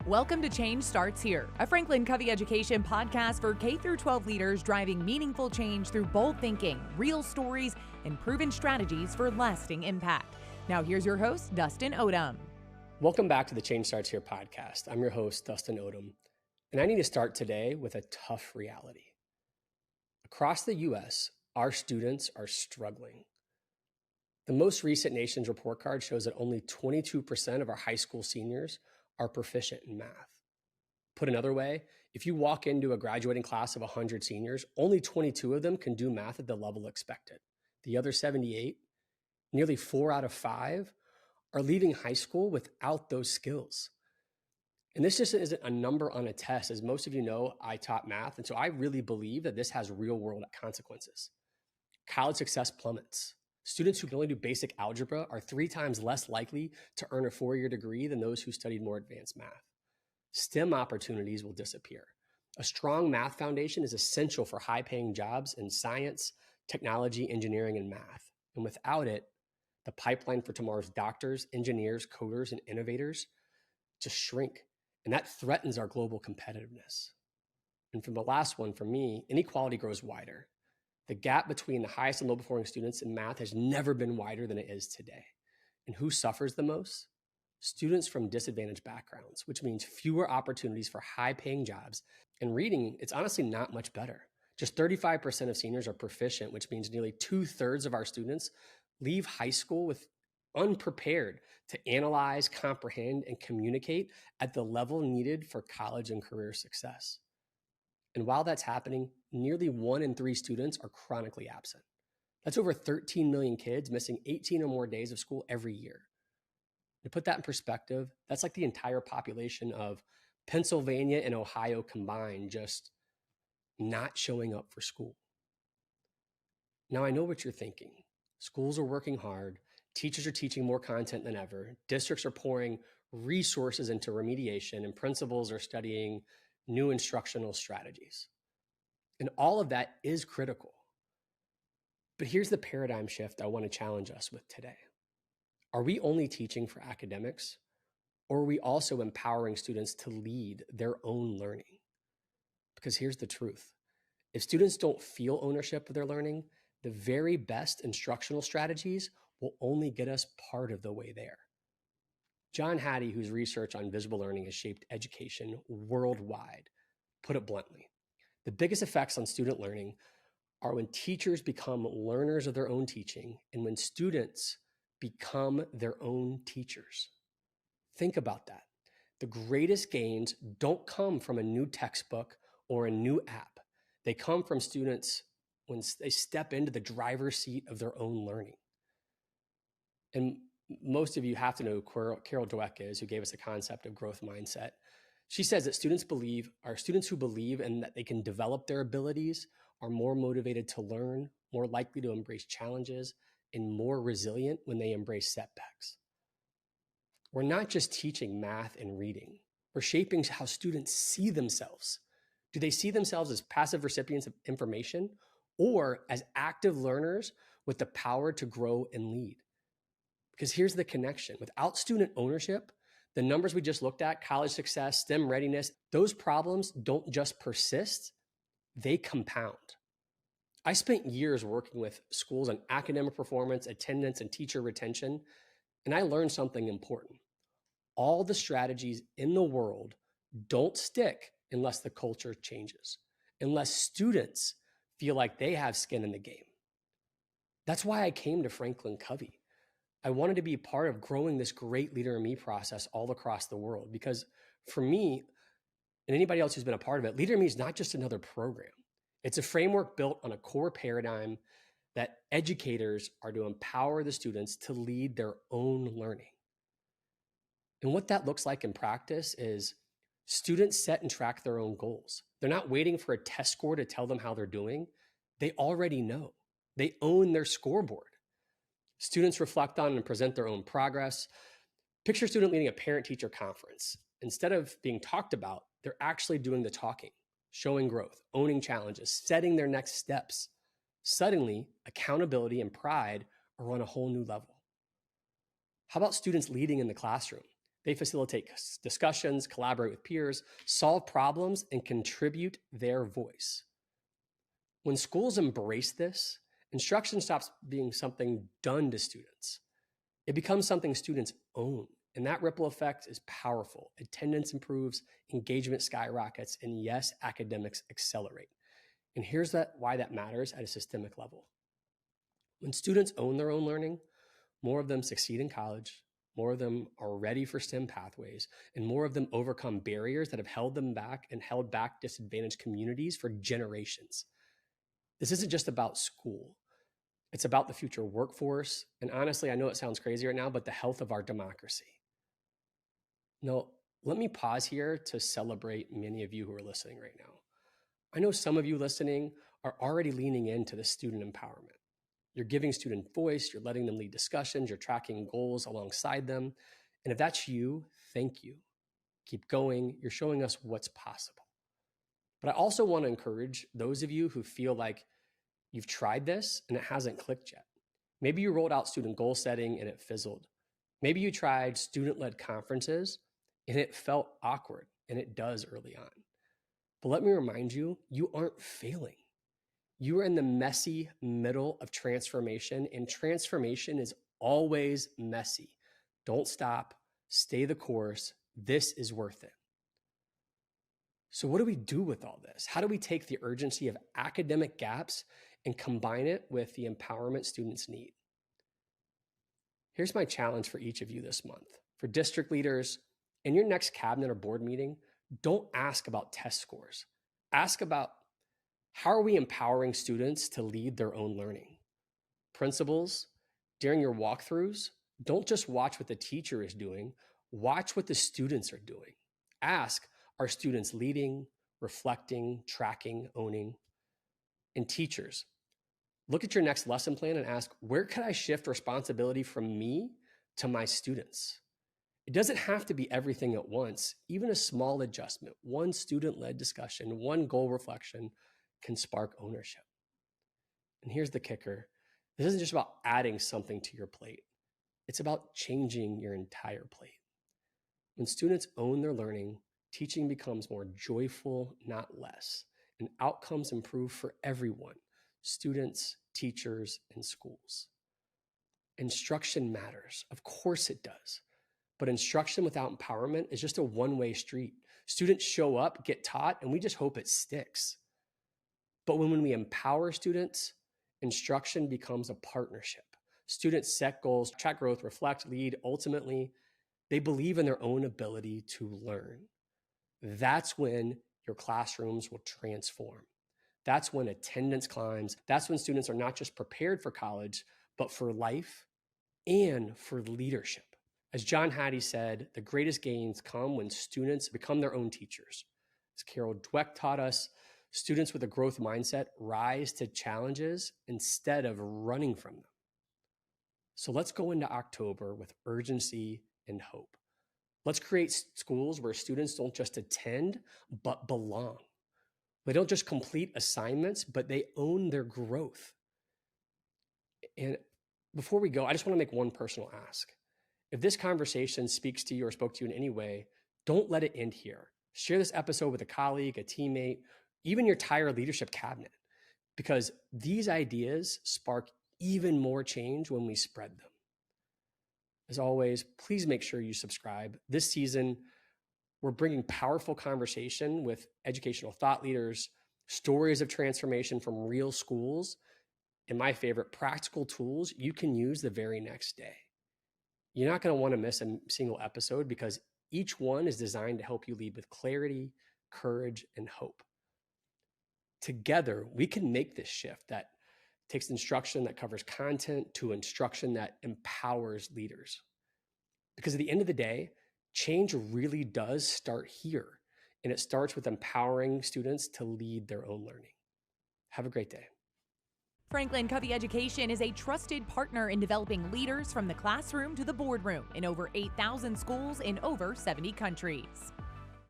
Welcome to Change Starts Here, a Franklin Covey education podcast for K-12 leaders driving meaningful change through bold thinking, real stories, and proven strategies for lasting impact. Now here's your host, Dustin Odham. Welcome back to the Change Starts Here podcast. I'm your host, Dustin Odham, and I need to start today with a tough reality. Across the U.S., our students are struggling. The most recent Nations Report Card shows that only 22% of our high school seniors are proficient in math. Put another way, if you walk into a graduating class of 100 seniors, only 22 of them can do math at the level expected. The other 78, nearly 4 out of 5, are leaving high school without those skills. And this just isn't a number on a test. As most of you know, I taught math, and so I really believe that this has real-world consequences. College success plummets. Students who can only do basic algebra are 3 times less likely to earn a 4-year degree than those who studied more advanced math. STEM opportunities will disappear. A strong math foundation is essential for high-paying jobs in science, technology, engineering, and math. And without it, the pipeline for tomorrow's doctors, engineers, coders, and innovators just shrink. And that threatens our global competitiveness. And from the last one, for me, inequality grows wider. The gap between the highest and low performing students in math has never been wider than it is today. And who suffers the most? Students from disadvantaged backgrounds, which means fewer opportunities for high-paying jobs. And reading, it's honestly not much better. Just 35% of seniors are proficient, which means nearly 2/3 of our students leave high school with unprepared to analyze, comprehend, and communicate at the level needed for college and career success. And while that's happening, nearly 1 in 3 students are chronically absent. That's over 13 million kids missing 18 or more days of school every year. To put that in perspective, that's like the entire population of Pennsylvania and Ohio combined just not showing up for school. Now, I know what you're thinking. Schools are working hard. Teachers are teaching more content than ever. Districts are pouring resources into remediation, and principals are studying new instructional strategies. And all of that is critical. But here's the paradigm shift I want to challenge us with today. Are we only teaching for academics, or are we also empowering students to lead their own learning? Because here's the truth. If students don't feel ownership of their learning, the very best instructional strategies will only get us part of the way there. John Hattie, whose research on visible learning has shaped education worldwide, put it bluntly. The biggest effects on student learning are when teachers become learners of their own teaching and when students become their own teachers. Think about that. The greatest gains don't come from a new textbook or a new app. They come from students when they step into the driver's seat of their own learning. And most of you have to know who Carol Dweck is, who gave us a concept of growth mindset. She says that students who believe in that they can develop their abilities are more motivated to learn, more likely to embrace challenges, and more resilient when they embrace setbacks. We're not just teaching math and reading. We're shaping how students see themselves. Do they see themselves as passive recipients of information or as active learners with the power to grow and lead? Because here's the connection. Without student ownership, the numbers we just looked at, college success, STEM readiness, those problems don't just persist, they compound. I spent years working with schools on academic performance, attendance, and teacher retention, and I learned something important. All the strategies in the world don't stick unless the culture changes, unless students feel like they have skin in the game. That's why I came to Franklin Covey. I wanted to be part of growing this great Leader in Me process all across the world, because for me and anybody else who's been a part of it, Leader in Me is not just another program. It's a framework built on a core paradigm that educators are to empower the students to lead their own learning. And what that looks like in practice is students set and track their own goals. They're not waiting for a test score to tell them how they're doing. They already know. They own their scoreboard. Students reflect on and present their own progress. Picture a student leading a parent-teacher conference. Instead of being talked about, they're actually doing the talking, showing growth, owning challenges, setting their next steps. Suddenly, accountability and pride are on a whole new level. How about students leading in the classroom? They facilitate discussions, collaborate with peers, solve problems, and contribute their voice. When schools embrace this, instruction stops being something done to students. It becomes something students own, and that ripple effect is powerful. Attendance improves, engagement skyrockets, and yes, academics accelerate. And here's why that matters at a systemic level. When students own their own learning, more of them succeed in college, more of them are ready for STEM pathways, and more of them overcome barriers that have held them back and held back disadvantaged communities for generations. This isn't just about school. It's about the future workforce. And honestly, I know it sounds crazy right now, but the health of our democracy. Now, let me pause here to celebrate many of you who are listening right now. I know some of you listening are already leaning into the student empowerment. You're giving student voice, you're letting them lead discussions, you're tracking goals alongside them. And if that's you, thank you. Keep going. You're showing us what's possible. But I also want to encourage those of you who feel like you've tried this and it hasn't clicked yet. Maybe you rolled out student goal setting and it fizzled. Maybe you tried student-led conferences and it felt awkward, and it does early on. But let me remind you, you aren't failing. You are in the messy middle of transformation, and transformation is always messy. Don't stop. Stay the course. This is worth it. So what do we do with all this? How do we take the urgency of academic gaps and combine it with the empowerment students need? Here's my challenge for each of you this month. For district leaders, in your next cabinet or board meeting, don't ask about test scores. Ask about how are we empowering students to lead their own learning? Principals, during your walkthroughs, don't just watch what the teacher is doing, watch what the students are doing. Ask, are students leading, reflecting, tracking, owning? And teachers, look at your next lesson plan and ask, where could I shift responsibility from me to my students? It doesn't have to be everything at once. Even a small adjustment, one student-led discussion, one goal reflection can spark ownership. And here's the kicker. This isn't just about adding something to your plate. It's about changing your entire plate. When students own their learning, teaching becomes more joyful, not less, and outcomes improve for everyone, students, teachers, and schools. Instruction matters. Of course it does. But instruction without empowerment is just a one-way street. Students show up, get taught, and we just hope it sticks. But when we empower students, instruction becomes a partnership. Students set goals, track growth, reflect, lead. Ultimately, they believe in their own ability to learn. That's when your classrooms will transform. That's when attendance climbs. That's when students are not just prepared for college, but for life and for leadership. As John Hattie said, the greatest gains come when students become their own teachers. As Carol Dweck taught us, students with a growth mindset rise to challenges instead of running from them. So let's go into October with urgency and hope. Let's create schools where students don't just attend, but belong. They don't just complete assignments, but they own their growth. And before we go, I just want to make one personal ask. If this conversation speaks to you or spoke to you in any way, don't let it end here. Share this episode with a colleague, a teammate, even your entire leadership cabinet, because these ideas spark even more change when we spread them. As always, please make sure you subscribe. This season, we're bringing powerful conversation with educational thought leaders, stories of transformation from real schools, and my favorite, practical tools you can use the very next day. You're not going to want to miss a single episode because each one is designed to help you lead with clarity, courage, and hope. Together, we can make this shift that takes instruction that covers content to instruction that empowers leaders. Because at the end of the day, change really does start here, and it starts with empowering students to lead their own learning. Have a great day. Franklin Covey Education is a trusted partner in developing leaders from the classroom to the boardroom in over 8,000 schools in over 70 countries.